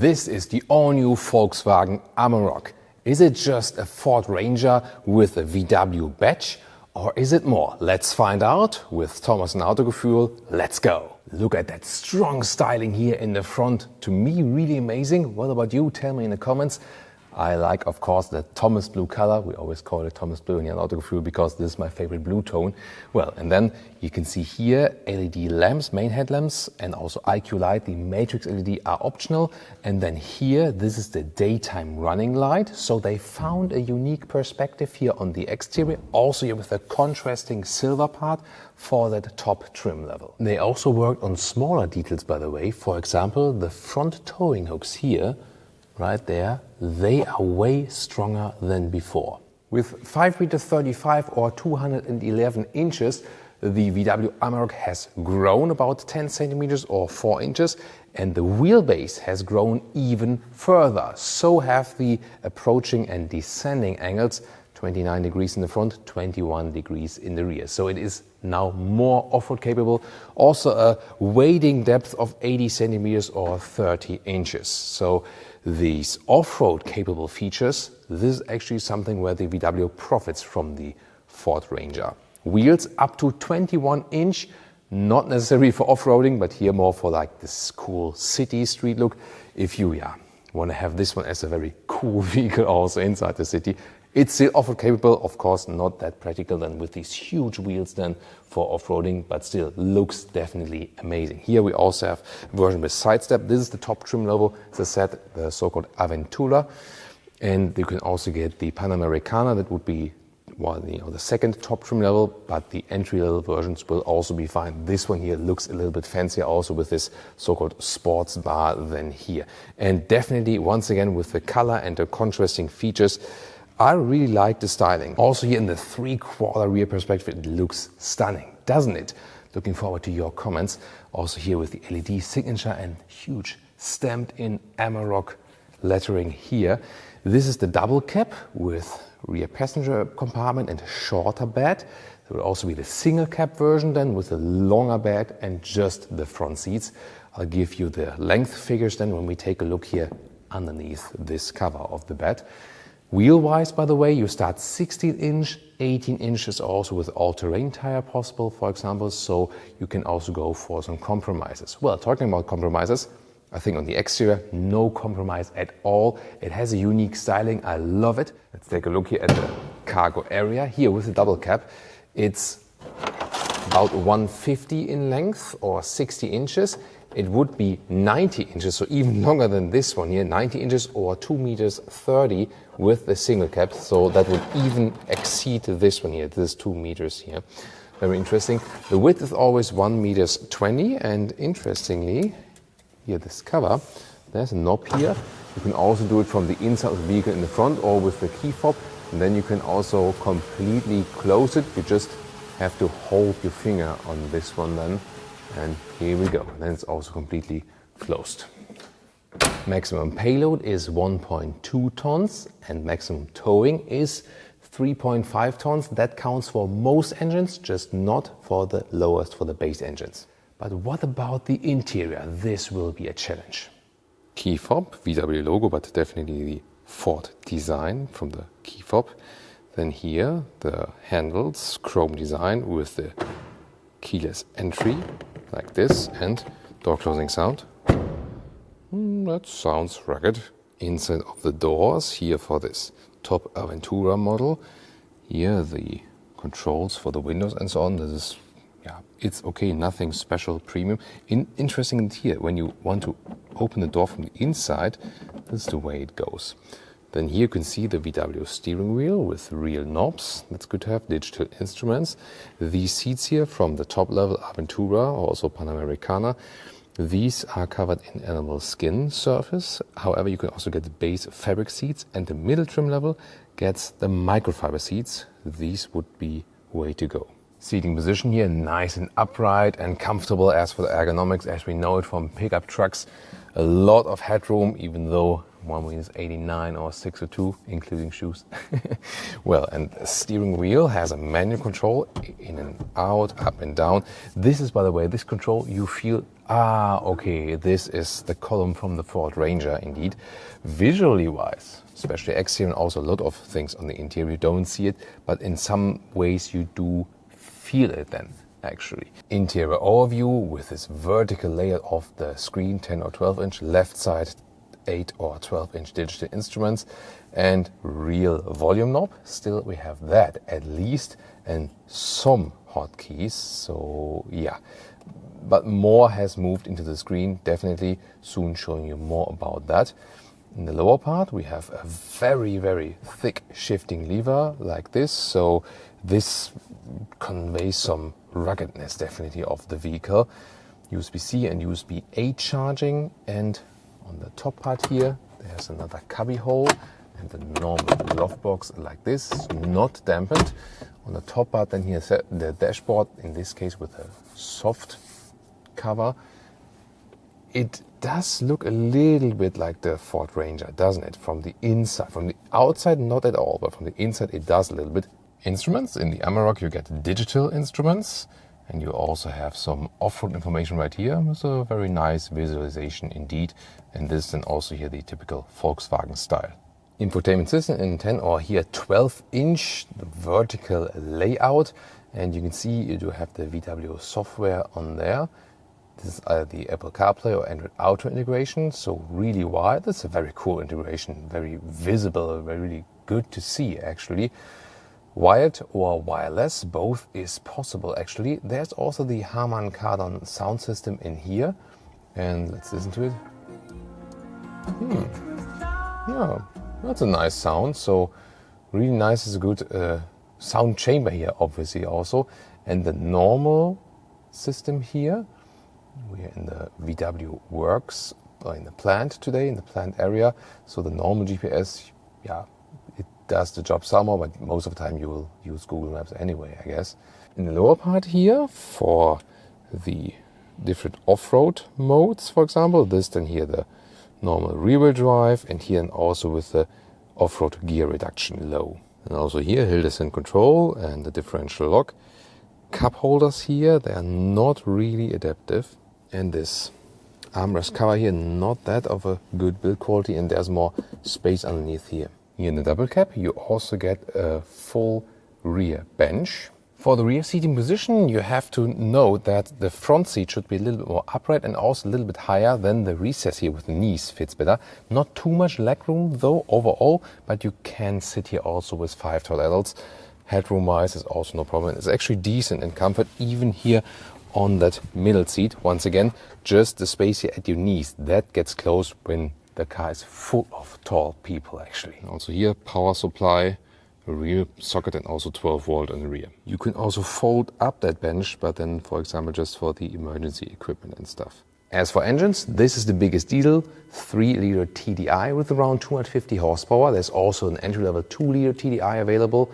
This is the all-new Volkswagen Amarok. Is it just a Ford Ranger with a VW badge? Or is it more? Let's find out with Thomas Autogefühl. Let's go! Look at that strong styling here in the front. To me, really amazing. What about you? Tell me in the comments. I like, of course, the Thomas blue color. We always call it Thomas blue in the Autogefühl because this is my favorite blue tone. Well, and then you can see here LED lamps, main headlamps, and also IQ light, the matrix LED are optional. And then here, this is the daytime running light. So they found a unique perspective here on the exterior, also here with a contrasting silver part for that top trim level. They also worked on smaller details, by the way. For example, the front towing hooks here, right there, they are way stronger than before. With 5.35 m or 211 inches, the VW Amarok has grown about 10 centimeters or 4 inches, and the wheelbase has grown even further. So have the approaching and descending angles, 29 degrees in the front, 21 degrees in the rear. So it is now more off-road capable. Also a wading depth of 80 centimeters or 30 inches. So these off-road capable features, this is actually something where the VW profits from the Ford Ranger. Wheels up to 21 inch, not necessary for off-roading, but here more for like this cool city street look. If you want to have this one as a very cool vehicle also inside the city, it's still off-road capable, of course not that practical than with these huge wheels then for off-roading, but still looks definitely amazing. Here we also have a version with side step. This is the top trim level, as I said, the so-called Aventura. And you can also get the Panamericana, that would be the second top trim level, but the entry-level versions will also be fine. This one here looks a little bit fancier also with this so-called sports bar than here. And definitely, once again, with the color and the contrasting features, I really like the styling. Also here in the 3/4 rear perspective, it looks stunning, doesn't it? Looking forward to your comments. Also here with the LED signature and huge stamped in Amarok lettering here. This is the double cab with rear passenger compartment and shorter bed. There will also be the single cab version then with a longer bed and just the front seats. I'll give you the length figures then when we take a look here underneath this cover of the bed. Wheel-wise, by the way, you start 16-inch, 18 inches also with all-terrain tire possible, for example, so you can also go for some compromises. Well, talking about compromises, I think on the exterior, no compromise at all. It has a unique styling, I love it. Let's take a look here at the cargo area. Here with the double cab, it's about 150 in length or 60 inches. It would be 90 inches, so even longer than this one here, 90 inches or 2 meters 30 with the single cab. So that would even exceed this one here, this 2 meters here. Very interesting. The width is always 1 meters 20, and interestingly, here this cover, there's a knob here. You can also do it from the inside of the vehicle in the front or with the key fob, and then you can also completely close it. You just have to hold your finger on this one then. And here we go, then it's also completely closed. Maximum payload is 1.2 tons and maximum towing is 3.5 tons. That counts for most engines, just not for the lowest, for the base engines. But what about the interior? This will be a challenge. Key fob, VW logo, but definitely the Ford design from the key fob. Then here the handles, chrome design with the keyless entry, like this, and door closing sound. That sounds rugged. Inside of the doors, here for this top Aventura model, here the controls for the windows and so on. This is, it's okay, nothing special, premium. Interesting here, when you want to open the door from the inside, this is the way it goes. Then here you can see the VW steering wheel with real knobs. That's good to have, digital instruments. These seats here from the top level Aventura, also Panamericana, these are covered in animal skin surface. However, you can also get the base fabric seats, and the middle trim level gets the microfiber seats. These would be way to go. Seating position here, nice and upright and comfortable. As for the ergonomics, as we know it from pickup trucks, a lot of headroom, even though one wheel is 89 or 602, including shoes. Well, and the steering wheel has a manual control, in and out, up and down. This is, by the way, this control you feel Okay, this is the column from the Ford Ranger, indeed. Visually wise, especially exterior and also a lot of things on the interior, you don't see it, but in some ways you do feel it then, actually. Interior overview with this vertical layout of the screen, 10 or 12 inch, left side 8 or 12 inch digital instruments, and real volume knob. Still we have that at least, and some hotkeys, so yeah. But more has moved into the screen, definitely, soon showing you more about that. In the lower part we have a very, very thick shifting lever like this, so this conveys some ruggedness definitely of the vehicle. USB-C and USB-A charging, and on the top part here there's another cubby hole and the normal glove box like this, not dampened. On the top part then here's the dashboard, in this case with a soft cover. It does look a little bit like the Ford Ranger, doesn't it? From the inside, from the outside not at all, but from the inside it does a little bit. Instruments, in the Amarok you get digital instruments, and you also have some off-road information right here. It's a very nice visualization indeed, and this then also here the typical Volkswagen style. Infotainment system in 10 or here 12 inch, the vertical layout, and you can see you do have the VW software on there. This is either the Apple CarPlay or Android Auto integration, so really wide. That's a very cool integration, very visible, very really good to see actually. Wired or wireless, both is possible actually. There's also the Harman Kardon sound system in here, and let's listen to it. Yeah, that's a nice sound, so really nice. Is a good sound chamber here obviously also, and the normal system here. We are in the VW works, or in the plant today, in the plant area. So the normal GPS, yeah, it does the job somehow, but most of the time you will use Google Maps anyway, I guess. In the lower part here, for the different off-road modes, for example, this then here the normal rear-wheel drive, and here and also with the off-road gear reduction low. And also here, hill descent control and the differential lock. Cup holders here, they are not really adaptive. And this armrest cover here, not that of a good build quality, and there's more space underneath here. Here in the double cab you also get a full rear bench. For the rear seating position you have to note that the front seat should be a little bit more upright and also a little bit higher than the recess here with the knees fits better. Not too much legroom though overall, but you can sit here also with 5 tall adults. Headroom wise is also no problem. It's actually decent in comfort, even here on that middle seat. Once again, just the space here at your knees, that gets close when the car is full of tall people actually. Also here, power supply, a rear socket, and also 12 volt on the rear. You can also fold up that bench, but then for example just for the emergency equipment and stuff. As for engines, this is the biggest diesel, 3-liter TDI with around 250 horsepower. There's also an entry-level 2-liter TDI available.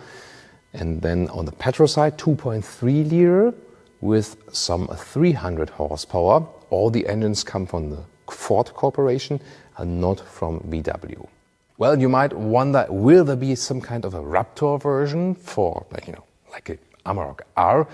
And then on the petrol side, 2.3 liter with some 300 horsepower. All the engines come from the Ford Corporation and not from VW. Well, you might wonder, will there be some kind of a Raptor version for, like a Amarok R?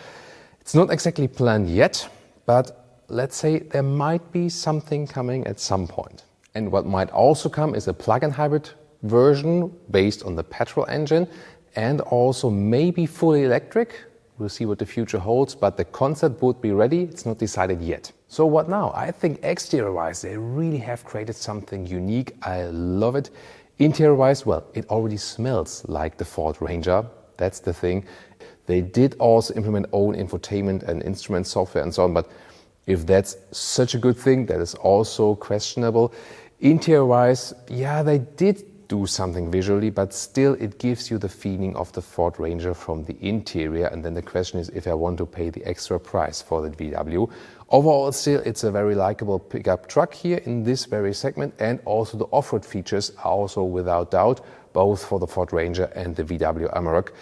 It's not exactly planned yet, but let's say there might be something coming at some point. And what might also come is a plug-in hybrid version based on the petrol engine, and also maybe fully electric. We'll see what the future holds, but the concept would be ready. It's not decided yet. So what now? I think exterior-wise, they really have created something unique. I love it. Interior-wise, well, it already smells like the Ford Ranger. That's the thing. They did also implement own infotainment and instrument software and so on, but if that's such a good thing, that is also questionable. Interior-wise, yeah, they did do something visually, but still it gives you the feeling of the Ford Ranger from the interior. And then the question is if I want to pay the extra price for the VW. Overall, still, it's a very likable pickup truck here in this very segment, and also the off-road features are also without doubt, both for the Ford Ranger and the VW Amarok.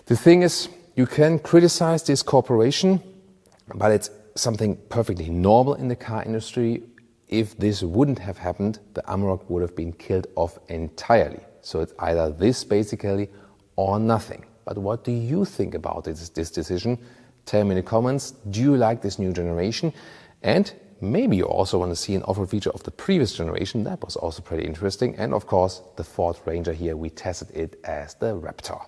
The thing is, you can criticize this corporation, but it's something perfectly normal in the car industry. If this wouldn't have happened, the Amarok would have been killed off entirely. So it's either this basically or nothing. But what do you think about this decision? Tell me in the comments. Do you like this new generation? And Maybe you also want to see an off-road feature of the previous generation. That was also pretty interesting. And of course, the Ford Ranger here, we tested it as the Raptor.